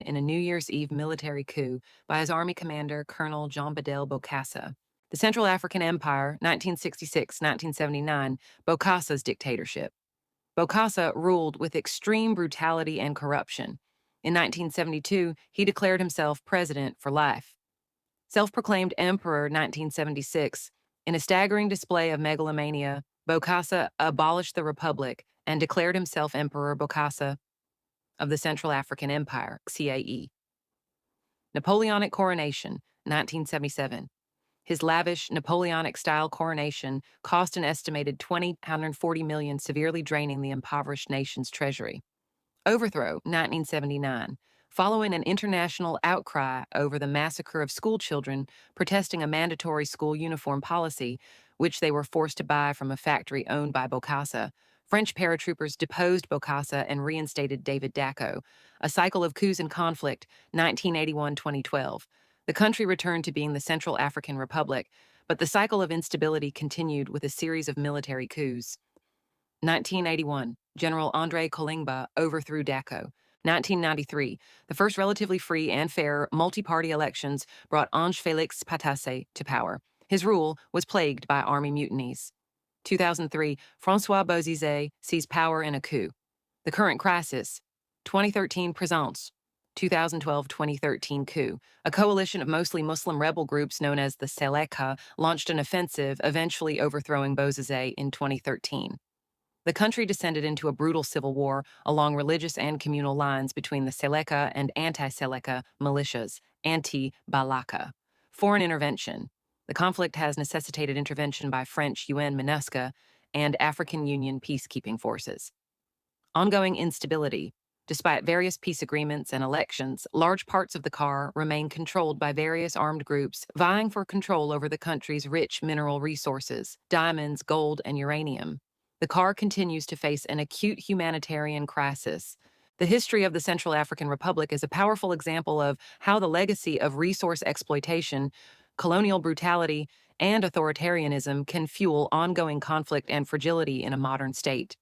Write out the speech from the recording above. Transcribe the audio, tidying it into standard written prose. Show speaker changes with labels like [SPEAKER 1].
[SPEAKER 1] in a New Year's Eve military coup by his army commander, Colonel Jean Bedel Bokassa. The Central African Empire, 1966-1979, Bokassa's dictatorship. Bokassa ruled with extreme brutality and corruption. In 1972, he declared himself president for life. Self-proclaimed emperor 1976, in a staggering display of megalomania, Bokassa abolished the republic and declared himself Emperor Bokassa of the Central African Empire, CAE. Napoleonic coronation, 1977. His lavish Napoleonic-style coronation cost an estimated $240 million, severely draining the impoverished nation's treasury. Overthrow, 1979. Following an international outcry over the massacre of schoolchildren protesting a mandatory school uniform policy, which they were forced to buy from a factory owned by Bokassa, French paratroopers deposed Bokassa and reinstated David Dacko. A cycle of coups and conflict, 1981-2012. The country returned to being the Central African Republic, but the cycle of instability continued with a series of military coups. 1981, General André Kolingba overthrew Dacko. 1993, the first relatively free and fair multi-party elections brought Ange Félix Patasse to power. His rule was plagued by army mutinies. 2003, François Bozizé seized power in a coup. The current crisis, 2013 Présence, 2012-2013 coup. A coalition of mostly Muslim rebel groups known as the Seleka launched an offensive, eventually overthrowing Bozizé in 2013. The country descended into a brutal civil war along religious and communal lines between the Seleka and anti-Seleka militias, anti-Balaka. Foreign intervention. The conflict has necessitated intervention by French UN MINUSCA and African Union peacekeeping forces. Ongoing instability. Despite various peace agreements and elections, large parts of the CAR remain controlled by various armed groups vying for control over the country's rich mineral resources, diamonds, gold, and uranium. The CAR continues to face an acute humanitarian crisis. The history of the Central African Republic is a powerful example of how the legacy of resource exploitation, colonial brutality, and authoritarianism can fuel ongoing conflict and fragility in a modern state.